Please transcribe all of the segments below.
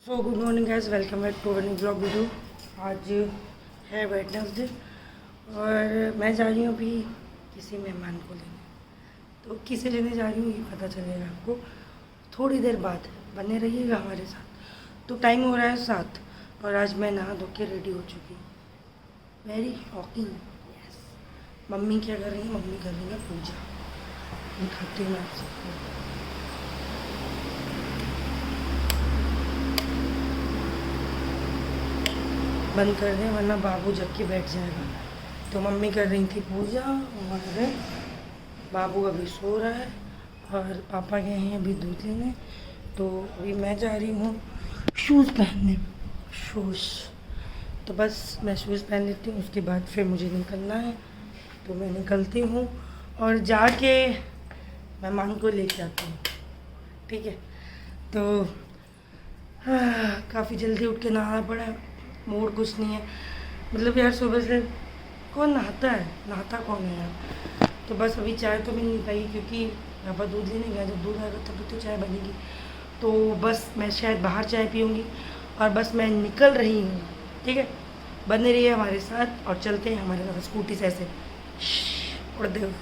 So good morning guys, welcome back to new blog video. आज है Wednesday और मैं जा रही हूँ अभी किसी मेहमान को लेने। तो किसे लेने जा रही हूँ ये पता चलेगा आपको थोड़ी देर बाद। बने रहिएगा हमारे साथ। तो टाइम हो रहा है 7 और आज मैं नहा धो के रेडी हो चुकी हूँ। Very shocking. यस। मम्मी क्या कर रही है? मम्मी कर रही है पूजा। दिखाती हूँ मैं आपसे। बंद कर दें वरना बाबू जग के बैठ जाएगा। तो मम्मी कर रही थी पूजा और बाबू अभी सो रहा है और पापा गए हैं अभी दूध लेने। तो अभी मैं जा रही हूँ शूज़ पहनने। शूज़ तो बस मैं शूज़ पहन लेती हूँ, उसके बाद फिर मुझे निकलना है। तो मैं निकलती हूँ और जाके मेहमान को लेके आती हूँ। ठीक है। तो काफ़ी जल्दी उठ के नहाना पड़ा। मूड कुछ नहीं है, मतलब यार सुबह से कौन नहाता है? नहाता कौन है यार? तो बस अभी चाय तो मिल नहीं पाई क्योंकि पापा दूध लेने गया। जब दूध आएगा तभी तो चाय बनेगी। तो बस मैं शायद बाहर चाय पीऊँगी और बस मैं निकल रही हूँ। ठीक है, बने रहिए हमारे साथ और चलते हैं हमारे साथ स्कूटी से ऐसे उड़ते हुए।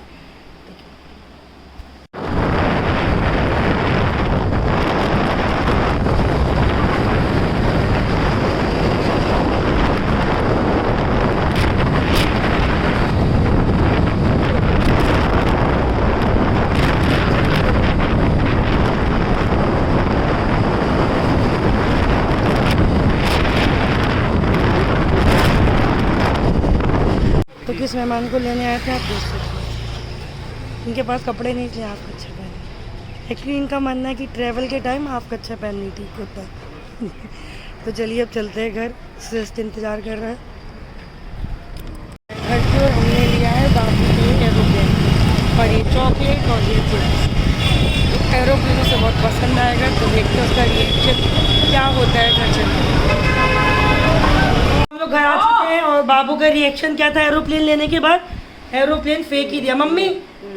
तो किस मेहमान को लेने आए थे आप देख सकते हैं। इनके पास कपड़े नहीं थे हाफ कच्छा पहने। एक्चुअली इनका मानना है कि ट्रैवल के टाइम हाफ कच्छा पहननी ठीक होता है। तो चलिए अब चलते हैं घर। सिर्फ इंतज़ार कर रहा है घर की। और हमने लिया है बाबू के एरोप्लेन और ये चॉकलेट और ये चिप्स। तो एरोप्लेन से बहुत पसंद आएगा। तो देखते हैं उसका रिएक्शन क्या होता है घर चलते। हम लोग घर आ चुके हैं और बाबू का रिएक्शन क्या था एरोप्लेन लेने के बाद? एरोप्लेन फेंक ही दिया। मम्मी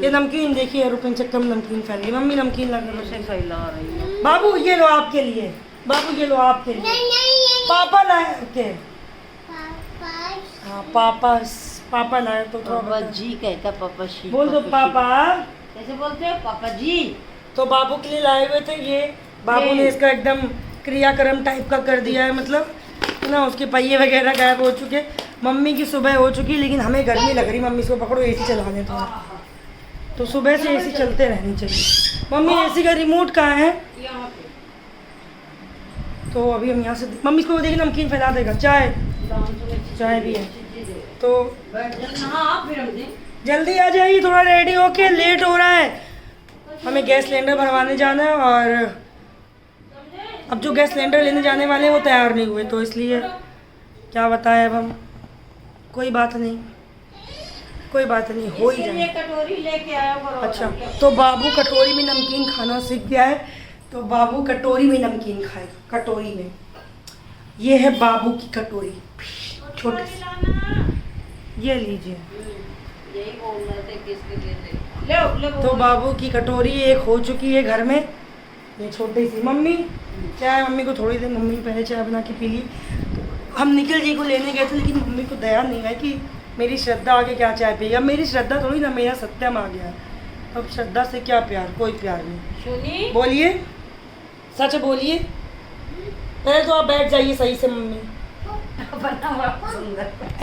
ये नमकीन देखिए, एरोप्लेन चक्कर में नमकीन फैल गई। मम्मी नमकीन लगा रही है। बाबू ये लो आपके लिए। बाबू ये लो आपके लिए। पापा लाए के। हाँ पापा लाए तो पापा जी कहता पापा जी। बोल दो पापा। कैसे बोलते हो? पापा जी। तो बाबू के लिए लाए हुए थे ये। बाबू ने इसका एकदम क्रियाक्रम टाइप का कर दिया है, मतलब ना उसके पहिए वगैरह गायब हो चुके। मम्मी की सुबह हो चुकी लेकिन हमें गर्मी लग रही। मम्मी इसको पकड़ो, एसी चलाने थोड़ा। तो सुबह से एसी चलते रहनी चाहिए। मम्मी एसी का रिमोट कहाँ है? तो अभी हम यहाँ से मम्मी इसको देखिए नमकीन फैला देगा। चाय भी है तो जल्दी आ जाइए, थोड़ा रेडी होके लेट हो रहा है। हमें गैस सिलेंडर भरवाने जाना है और अब जो गैस सिलेंडर लेने जाने वाले हैं वो तैयार नहीं हुए। तो इसलिए क्या बताएं अब हम। कोई बात नहीं हो ही जाए। कटोरी लेके आया करो। अच्छा तो बाबू कटोरी में नमकीन खाना सीख गया है। तो बाबू कटोरी में नमकीन खाएगा। कटोरी में ये है बाबू की कटोरी छोटी सी। ये लीजिए। यही बोल रहे थे किसके लिए ले। तो बाबू की कटोरी एक हो चुकी है घर में, ये छोटी सी। मम्मी चाय मम्मी को थोड़ी देर मम्मी पहले चाय बना के पी ली। हम निखिल जी को लेने गए थे लेकिन मम्मी को दया नहीं है कि मेरी श्रद्धा आगे क्या चाय पिएगी। अब मेरी श्रद्धा थोड़ी ना, मेरा सत्यम आ गया। अब श्रद्धा से क्या प्यार? कोई प्यार नहीं। सुनी बोलिए, सच बोलिए। पहले तो आप बैठ जाइए सही से। मम्मी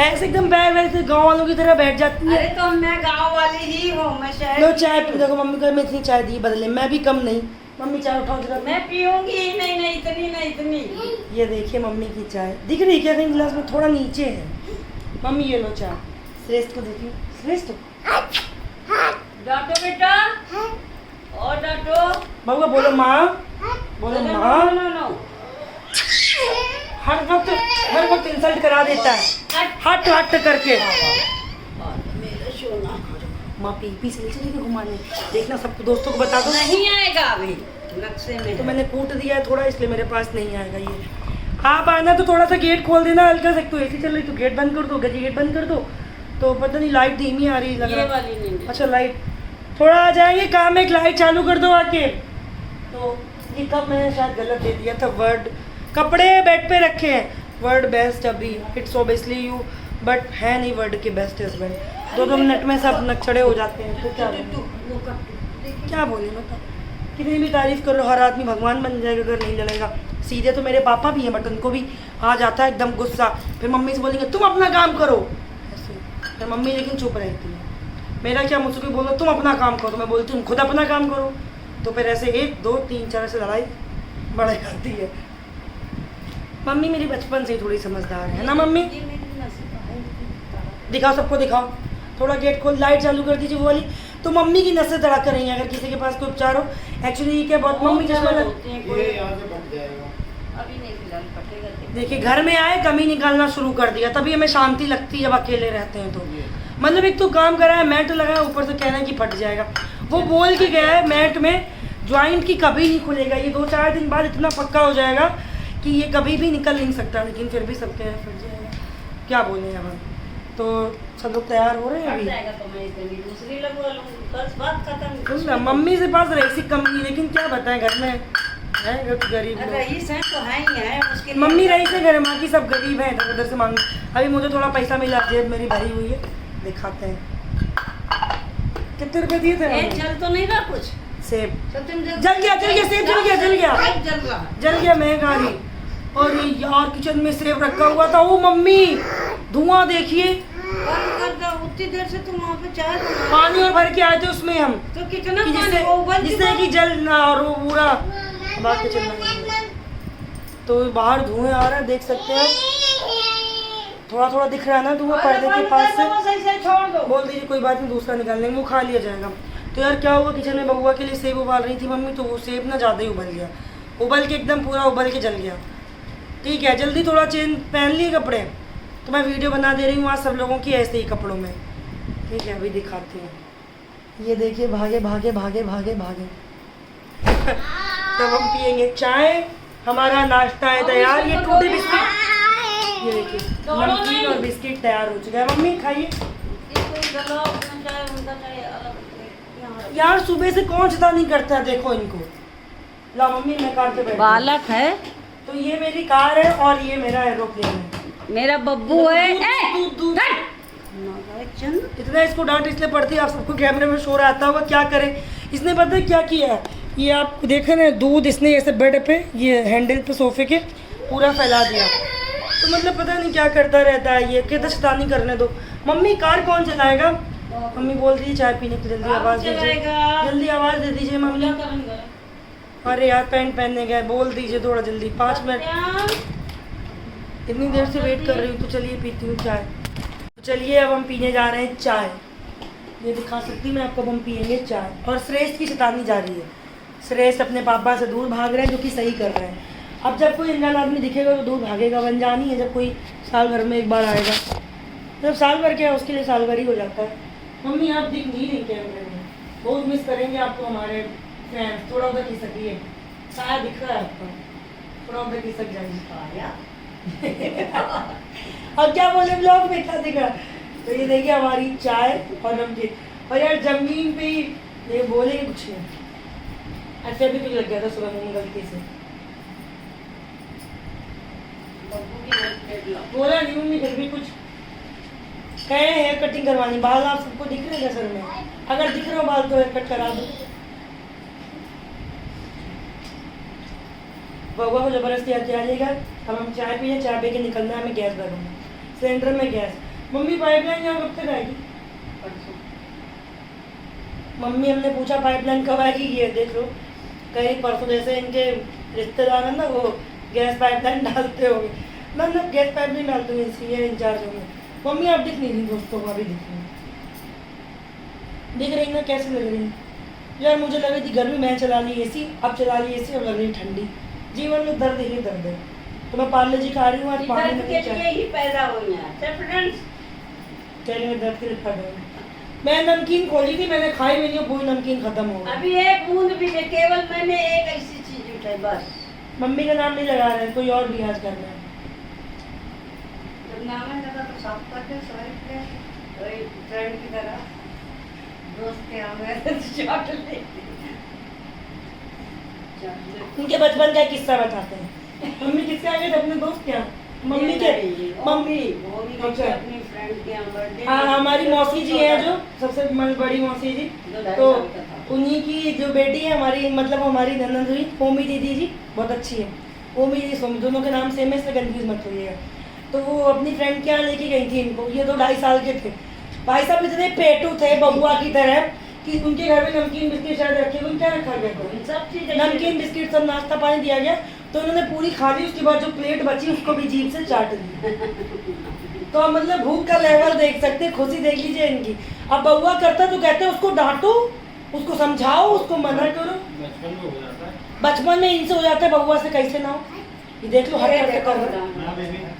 ऐसे एकदम वैसे गाँव वालों की तरह बैठ जाती है। अरे तो मैं गांव वाली ही हूँ, मैं शहर। लो चाय पी। देखो मम्मी को मैं इतनी चाय दी बदले, मैं भी कम नहीं। मम्मी चाय उठाओ जरा। मैं पीऊंगी। नहीं इतनी। ये देखिए मम्मी की चाय दिख रही क्या? कहीं गिलास में थोड़ा नीचे है। मम्मी ये लो चाय। श्रेष्ठ को देखिए। श्रेष्ठ डांटो बेटा और डांटो। बउआ बोलो माँ। बोलो माँ। नो। हर वक्त इंसल्ट करा देता है हट करके। माँ पी से ले चलेगी घुमाने। देखना सबको दोस्तों को बता दो। नहीं आएगा अभी नक्शे में। तो मैंने कूट दिया है थोड़ा, इसलिए मेरे पास नहीं आएगा ये। आप आना तो थोड़ा सा गेट खोल देना हल्का सा। तो एसी चल रही तो गेट बंद कर दो। गेट बंद कर दो। तो पता नहीं लाइट धीमी आ रही लग ये रहा। वाली नहीं। अच्छा लाइट थोड़ा आ जाएंगे काम। एक लाइट चालू कर दो आके। तो ये कब मैंने शायद गलत दे दिया था वर्ड कपड़े बेड पे रखे हैं। वर्ड बेस्ट अभी इट्स ऑब्वियसली यू, बट है नहीं वर्ड के बेस्ट हस्बैंड। 2 मिनट में सब नक्चड़े हो जाते हैं, तो क्या बोले मतलब, कितनी भी तारीफ कर लो, हर आदमी भगवान बन जाएगा अगर नहीं लड़ेगा। सीधे तो मेरे पापा भी हैं, बट उनको भी आ जाता है एकदम गुस्सा, फिर मम्मी से बोलेंगे तुम अपना काम करो ऐसे, फिर मम्मी लेकिन चुप रहती है। मेरा क्या, मुझसे कोई बोलो तुम अपना काम करो, तो मैं बोलती हूँ खुद अपना काम करो, तो फिर ऐसे 1 2 3 4 से लड़ाई बढ़ जाती है। मम्मी मेरी बचपन से ही थोड़ी समझदार है ना मम्मी। दिखाओ सबको दिखाओ, थोड़ा गेट खोल, लाइट चालू कर दीजिए वो वाली। तो मम्मी की नसें तड़ा कर रही हैं, अगर किसी के पास कोई उपचार हो। एक्चुअली ये क्या बहुत मम्मी चश्मा लग, अभी नहीं फिलहाल फटेगा। देखिए घर में आए कमी निकालना शुरू कर दिया, तभी हमें शांति लगती है जब अकेले रहते हैं। तो मतलब एक तो काम करा है, मैट लगाया, ऊपर से कहना है कि फट जाएगा। वो बोल के गया है मैट में ज्वाइंट की कभी नहीं खुलेगा, ये 2-4 दिन बाद इतना पक्का हो जाएगा कि ये कभी भी निकल नहीं सकता, लेकिन फिर भी सब कह रहे फट जाएगा। क्या बोले अब, तो सब लोग तैयार हो रहे हैं अभी। तो मैं इतनी दूसरी लगवा लूँगी, बस बात खत्म। सुन ना, मम्मी से पास रईसी कम नहीं, लेकिन क्या बताएं घर में है गरीब लोग। रईस है तो है ही है, उसके मम्मी रईस है घर, बाकी सब गरीब हैं, इधर उधर से मांग। अभी मुझे थोड़ा पैसा मिला, जेब मेरी भरी हुई है, दिखाते हैं कितने रुपए दिए थे मम्मी? जल तो नहीं रहा कुछ, सेब तो तुम जल गया, सेब जल गया, जल गया मैं खा रही। और ये यार किचन में सेब रखा हुआ था, वो मम्मी धुआं देखिए। बंद कर दो, उतनी देर से तुम वहाँ पे चाय बना, पानी और भर के आए थे उसमें हम, तो कितना कि पानी वो उबल जिससे कि जल ना, और वो पूरा बात के चलना। तो बाहर धुएं आ रहा है, देख सकते हैं, थोड़ा थोड़ा दिख रहा है ना धुआं पर्दे के पास से। छोड़ दो, बोल दीजिए कोई बात नहीं, दूसरा निकाल लेंगे, वो खा लिया जाएगा। तो यार क्या हुआ, किचन में बबुआ के लिए सेब उबाल रही थी मम्मी, तो वो सेब ना ज़्यादा ही उबल गया, उबल के एकदम पूरा उबल के जल गया। ठीक है, जल्दी थोड़ा चेंज पहन लिए कपड़े, तो मैं वीडियो बना दे रही हूँ आज सब लोगों की ऐसे ही कपड़ों में। ठीक है, अभी दिखाती हूँ। ये देखिए भागे भागे भागे भागे भागे तब हम पियेंगे चाय, हमारा नाश्ता है तैयार। ये टूटे बिस्किट, ये देखिए नमकीन और बिस्किट तैयार हो चुका है। मम्मी खाइए। यार सुबह से कौन चिता नहीं करता है, देखो इनको। ला मम्मी मैं कार पे बैठ, बालक है, तो ये मेरी कार है और ये मेरा एरोप्लेन है। मेरा बब्बू है। दूध इतना इसको डांट इसलिए पड़ती है, आप सबको कैमरे में शोर आता होगा, क्या करें। इसने पता है क्या किया है, ये आप देखें ना, दूध इसने ऐसे बेड पे, ये हैंडल पे सोफे के पूरा फैला दिया। तो मतलब पता नहीं क्या करता रहता है ये, कहता शैतानी करने दो। मम्मी कार कौन चलाएगा? मम्मी बोल रही है चाय पीने की, जल्दी आवाज़ दीजिए, जल्दी आवाज़ दे दीजिए मम्मी। अरे यार पैंट पहनने गए, बोल दीजिए थोड़ा जल्दी, 5 मिनट, इतनी देर से वेट कर रही हूँ। तो चलिए पीती हूँ चाय। तो चलिए अब हम पीने जा रहे हैं चाय, ये दिखा सकती मैं आपको, हम पियेंगे चाय। और श्रेष्ठ की शैतानी जा रही है, श्रेष्ठ अपने पापा से दूर भाग रहे हैं, जो कि सही कर रहे हैं। अब जब कोई अनजान आदमी दिखेगा तो दूर भागेगा, अनजानी है, जब कोई साल भर में एक बार आएगा, जब साल भर क्या है उसके लिए साल भर ही हो जाता है। मम्मी आप दिख नहीं रही कैमरे में, बहुत मिस करेंगे आपको हमारे फैंस। थोड़ा उधर खिसकिए, साया दिख रहा है आपको, थोड़ा उधर खिसक जाएगी। अब क्या बोले ब्लॉग में क्या दिख रहा। तो ये देखिए हमारी चाय और नमकीन, और यार जमीन पे ही ये बोले कुछ नहीं, ऐसे भी कुछ लग गया था सुबह में गलती से, बोला नहीं मम्मी, फिर भी कुछ कहे हेयर कटिंग करवानी। बाल आप सबको दिख रहे हैं सर में, अगर दिख रहे हो बाल तो हेयर कट करा दो। बउआ को जबरदस्ती आ जाएगा। अब हम चाय पिए, चाय पी के निकलना है, हमें गैस भरूंगा सिलेंडर में गैस। मम्मी पाइपलाइन यहाँ कब तक आएगी? मम्मी हमने पूछा पाइपलाइन कब आएगी, ये देख लो कहीं परसों, जैसे इनके रिश्तेदार हैं ना वो गैस पाइपलाइन डालते होंगे, मतलब गैस पाइपलाइन डालते हुए इसलिए इंचार्ज होंगे। मम्मी आप दिख नहीं रही दोस्तों को, अभी दिख रही ना, कैसी लग रही यार? मुझे लग रही थी गर्मी, मैं चला ली एसी, अब चला ली एसी और लग रही ठंडी। जीवन में दर्द ही दर्द है। तो मैं पार्ले जी खा रही हूँ आज, पानी में ही पैदा हुई है फ्रेंड्स, चलिए दर्द के लिए खा रही हूँ। मैं नमकीन खोली थी, मैंने खाई भी नहीं, पूरी नमकीन खत्म हो गई। अभी एक बूंद भी नहीं, केवल मैंने एक ऐसी चीज उठाई बस। मम्मी का नाम नहीं लगा रहे, कोई और भी आज करना है। जब नाम है लगा तो साफ करते सॉरी प्लेट, वही फ्रेंड की तरह दोस्त के आ गए तो चॉकलेट। उनके बचपन का किस्सा बताते हैं। मम्मी किसके आ गए थे? अपने दोस्त क्या? मम्मी के मम्मी वो भी गई थी अच्छा। अपनी फ्रेंड के यहाँ बर्थडे। हाँ हमारी मौसी जी हैं जो सबसे बड़ी मौसी जी, तो उन्हीं की जो बेटी है हमारी, मतलब हमारी ननद हुई ओमी दीदी जी, बहुत अच्छी है। ओमी दीदी सोमी दोनों के नाम सेम है, इसलिए कंफ्यूज मत होइएगा। तो वो अपनी फ्रेंड के यहाँ लेके गई थी इनको, ये तो 2.5 साल के थे। भाई साहब इतने पेटू थे बबुआ की तरह कि उनके घर में नमकीन बिस्किट शायद रखे हुए, क्या रखा गया था? सब चीजें नमकीन बिस्किट सब नाश्ता पानी दिया गया, तो उन्होंने पूरी खा ली। उसके बाद जो प्लेट बची उसको भी जीभ से चाट ली। तो अब मतलब भूख का लेवल देख सकते हैं, खुशी देख लीजिए इनकी। अब बउआ करता तो कहते हैं उसको डांटो, उसको समझाओ, उसको मना करो। बचपन में इनसे हो जाता है, बउआ से कैसे ना हो। ये देख लो हर करके कर रहा है।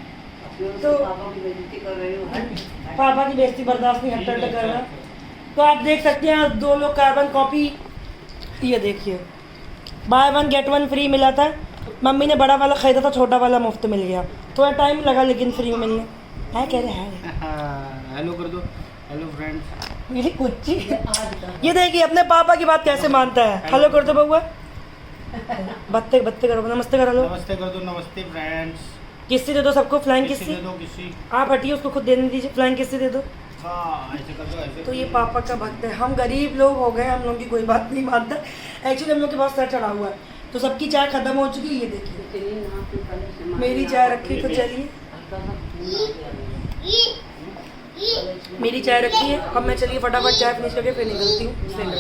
तो पापा की बेइज्जती कर रही हो, हट। पापा की बेइज्जती बर्दाश्त नहीं, हट हट कर रहा। तो आप देख सकते हैं 2 लोग कार्बन कॉपी, ये देखिए बाय 1 गेट 1 फ्री मिला था। मम्मी ने बड़ा वाला खरीदा था, छोटा वाला मुफ्त मिल गया। थोड़ा टाइम लगा लेकिन फ्री में मिलने। है कह रहे हैं हेलो कर दो, हेलो फ्रेंड्स। मेरी कुच्ची। ये देखिए अपने पापा की बात कैसे मानता है। हेलो कर दो बउआ, बत्ते बत्ते करो, नमस्ते करो लो। नमस्ते कर दो, नमस्ते फ्रेंड्स। किस्सी दे दो सबको, फ्लाइंग किसी किस्सी। दे दो, किसी। आप हटिए, उसको खुद देने दीजिए, फ्लाइंग किस्सी दे दो। हाँ ऐसे कर दो, ऐसे। तो ये पापा का भक्त है। हम गरीब लोग हो गए, हम लोग की कोई बात नहीं मानता। एक्चुअली हम लोग के पास सर चढ़ा हुआ है, तो सबकी चाय खत्म हो चुकी है। ये देखिए मेरी चाय रखी, तो चलिए मेरी चाय रखी है। अब मैं चलिए फटाफट चाय फिनिश करके फिर निकलती हूँ सिलेंडर।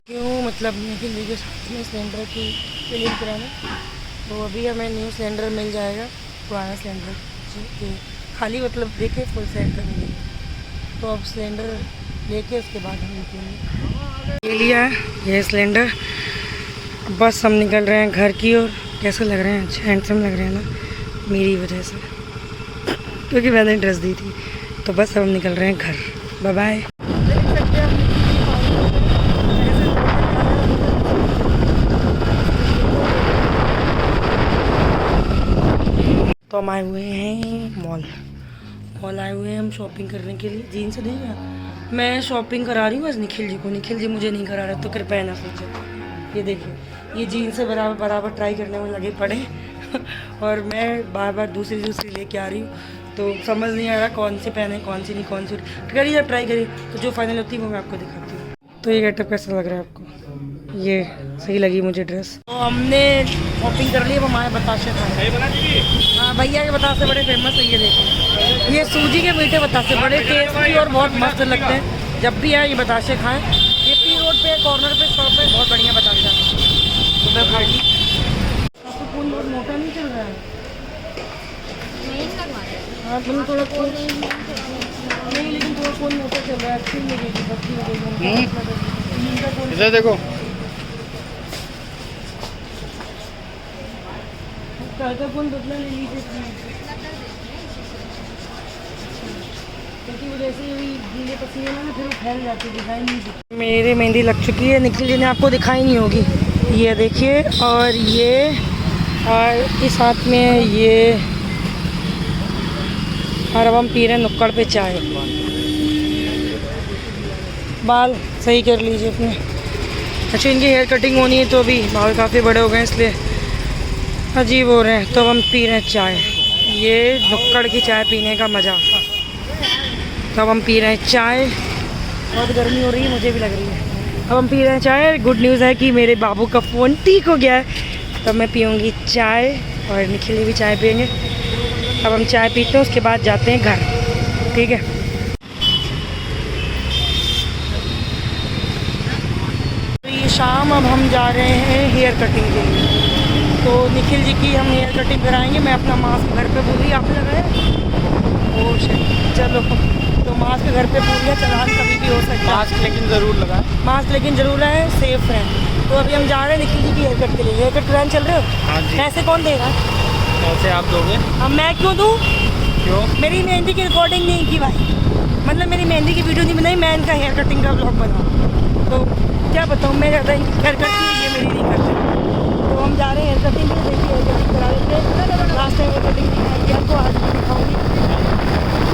क्यों मतलब निखिल जी के साथ में सिलेंडर की फिलिंग कराने, तो अभी हमें न्यू सिलेंडर मिल जाएगा। पुराना सिलेंडर खाली मतलब देखे फुल सेट करेंगे, तो अब सिलेंडर लेके उसके बाद हम निकलेंगे। ये लिया है ये सिलेंडर, बस हम निकल रहे हैं घर की ओर। कैसे लग रहे हैं? अच्छे हैंडसम लग रहे हैं ना, मेरी वजह से, क्योंकि मैंने ड्रेस दी थी। तो बस अब हम निकल रहे हैं घर। Bye bye. तो हम आए हुए हैं मॉल आए हुए हैं हम शॉपिंग करने के लिए। जीन्स देगा, मैं शॉपिंग करा रही हूँ बस निखिल जी को। निखिल जी मुझे नहीं करा रहे, तो कृपया ना सोचें। ये देखिए ये जीन्स से बराबर ट्राई करने में लगे पड़े और मैं बार बार दूसरी लेके आ रही हूँ, तो समझ नहीं आ रहा कौन सी पहने कौन सी नहीं, कौन सी। करिए जब ट्राई करिए, तो जो फाइनल होती है वो मैं आपको दिखाती हूँ। तो ये गेटअप कैसा लग रहा है आपको? ये सही लगी मुझे ड्रेस। तो हमने शॉपिंग कर ली, अब हमारे बताशे खाए। हाँ भैया के बतासे बड़े फेमस है। ये देखिए ये सूजी के मीठे बतासे बड़े टेस्टी और बहुत मस्त लगते हैं। जब भी आए ये बताशे खाएं। ये पी रोड पे कॉर्नर पे शॉप है, बहुत बढ़िया बताशा। तो मैं खा ली। आपको फोन बहुत मोटा नहीं चल रहा है? हाँ तुम थोड़ा फोन नहीं, लेकिन थोड़ा फोन मोटा चल रहा है। अच्छी लगेगी, बच्ची लगेगी। इधर देखो, का फोन बदला ले लीजिए क्योंकि वो जैसे ही गीले पसीने में ना फिर वो फैल जाती है, दिखाई नहीं देती। मेरी मेहंदी लग चुकी है, निखिल जी ने आपको दिखाई नहीं होगी। ये देखिए, और ये और इस हाथ में ये, और अब हम पी रहे हैं नुक्कड़ पे चाय। बाल सही कर लीजिए अपने। अच्छा इनकी हेयर कटिंग होनी है, तो अभी बाल काफ़ी बड़े हो गए इसलिए अजीब हो रहे हैं। तो हम पी रहे हैं चाय, ये नुक्कड़ की चाय पीने का मज़ा। तो अब हम पी रहे हैं चाय, बहुत गर्मी हो रही है, मुझे भी लग रही है। अब हम पी रहे हैं चाय। गुड न्यूज़ है कि मेरे बाबू का फ़ोन ठीक हो गया है, तब मैं पीऊँगी चाय और निखिल भी चाय पियेंगे। अब हम चाय पीते हैं, उसके बाद जाते हैं घर, ठीक है। तो ये शाम अब हम जा रहे हैं हेयर कटिंग के लिए। तो निखिल जी की हम हेयर कटिंग कराएंगे। मैं अपना मास्क घर पे भूल गई, आपने लगाया? ओह शिट, चलो। तो मास्क घर पे भूल गया, चालान कभी भी हो सकता है। मास्क लेकिन ज़रूर लगाए, मास्क लेकिन ज़रूर है, सेफ है। तो अभी हम जा रहे हैं निखिल जी की हेयर कट के लिए। हेयर कट कराने चल रहे हो? हाँ जी। पैसे कौन देगा? कैसे आप दोगे? अब मैं क्यों दूँ? क्यों? मेरी मेहंदी की रिकॉर्डिंग नहीं की भाई, मतलब मेरी मेहंदी की वीडियो नहीं बनाई, मैं इनका हेयर कटिंग का ब्लॉग बनाऊँ। तो क्या बताऊँ, मैं ज़्यादा हेयर कट की, ये मेरी नहीं करते। तो हम जा रहे हैं हेयर कटिंग के लिए। देखिए हेयर कटिंग करा लेते, लास्ट टाइम हेयर कटिंग दिखाई आपको, आज भी दिखाऊँगी।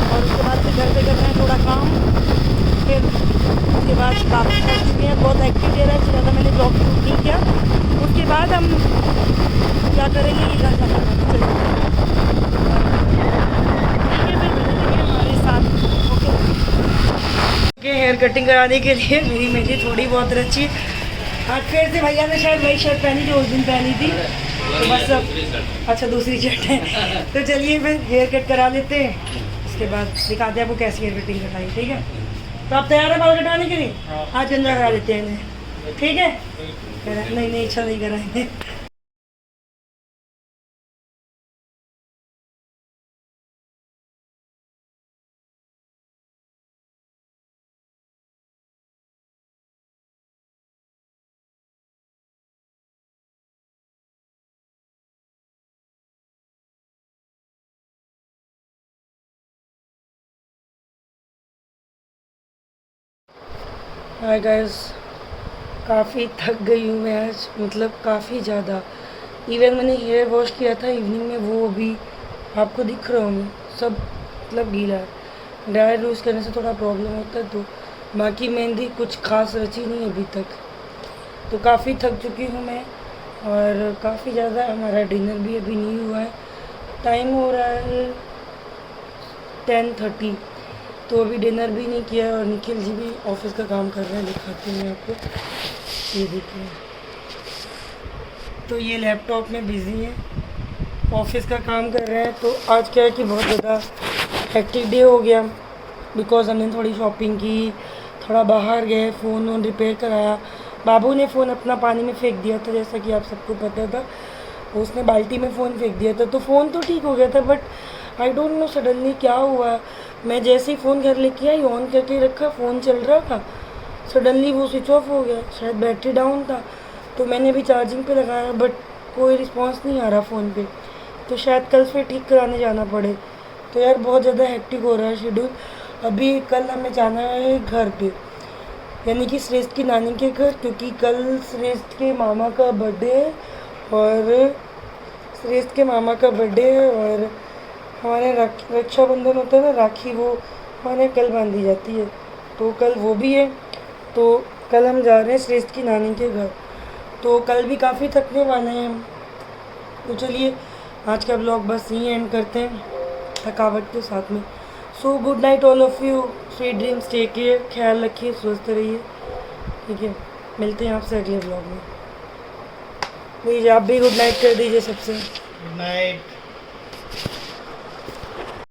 और उसके बाद फिर घर पे करना है थोड़ा काम, फिर उसके बाद काफ़ी कर चुके हैं, बहुत एक्टिव दे रहा है, इससे ज़्यादा मैंने ब्लॉग शूट नहीं किया। उसके बाद हम क्या करेंगे, ये घर का हेयर कटिंग कराने के लिए। मेरी मेहंदी थोड़ी बहुत रची है। आज फिर से भैया ने शायद वही शर्ट पहनी जो उस दिन पहनी थी, तो बस अब अच्छा दूसरी शर्ट है। तो चलिए फिर हेयर कट करा लेते हैं, उसके बाद दिखाते हैं आपको कैसी हेयर कटिंग कराई, ठीक है। तो आप तैयार है बाल कटाने के लिए? आज गंजा करा लेते हैं इन्हें, ठीक है। नहीं अच्छा नहीं कराएंगे। हाय गाइस, काफ़ी थक गई हूँ मैं आज, मतलब काफ़ी ज़्यादा। इवन मैंने हेयर वॉश किया था इवनिंग में, वो अभी आपको दिख रहा हूँ सब मतलब गीला है। ड्रायर यूज़ करने से थोड़ा प्रॉब्लम होता है, तो बाकी मेहंदी कुछ खास रची नहीं अभी तक। तो काफ़ी थक चुकी हूँ मैं, और काफ़ी ज़्यादा। हमारा डिनर भी अभी नहीं हुआ है, टाइम हो रहा है 10:30, तो अभी डिनर भी नहीं किया। और निखिल जी भी ऑफिस का काम कर रहे हैं, दिखाती हूँ मैं आपको, ये देखिए। तो ये लैपटॉप में बिज़ी हैं, ऑफिस का काम कर रहे हैं। तो आज क्या है कि बहुत ज़्यादा हेक्टिक डे हो गया, बिकॉज हमने थोड़ी शॉपिंग की, थोड़ा बाहर गए, फ़ोन वोन रिपेयर कराया। बाबू ने फ़ोन अपना पानी में फेंक दिया था, जैसा कि आप सबको पता था। उसने बाल्टी में फ़ोन फेंक दिया था, तो फ़ोन तो ठीक हो गया था, but I don't know suddenly क्या हुआ। मैं जैसे ही फ़ोन घर लेके आई, ऑन करके रखा, फ़ोन चल रहा था, सडनली वो स्विच ऑफ हो गया। शायद बैटरी डाउन था, तो मैंने भी चार्जिंग पे लगाया, बट कोई रिस्पांस नहीं आ रहा फ़ोन पे। तो शायद कल फिर ठीक कराने जाना पड़े। तो यार बहुत ज़्यादा हेक्टिक हो रहा है शेड्यूल। अभी कल हमें जाना है घर पे, यानी कि श्रेष्ठ की नानी के घर, क्योंकि कल श्रेष्ठ के मामा का बर्थडे है। और श्रेष्ठ के मामा का बर्थडे है, और हमारे रक्षाबंधन होता है ना, राखी, वो हमारे कल बांधी जाती है, तो कल वो भी है। तो कल हम जा रहे हैं श्रेष्ठ की नानी के घर, तो कल भी काफ़ी थकने वाले हैं हम। तो चलिए आज का ब्लॉग बस यहीं एंड करते हैं, थकावट के साथ में। So good night all of you, sweet dreams, take care, ख्याल रखिए, स्वस्थ रहिए, ठीक है। मिलते हैं आपसे अगले ब्लॉग में। प्लीज़ आप भी गुड नाइट कर दीजिए सबसे। Good night.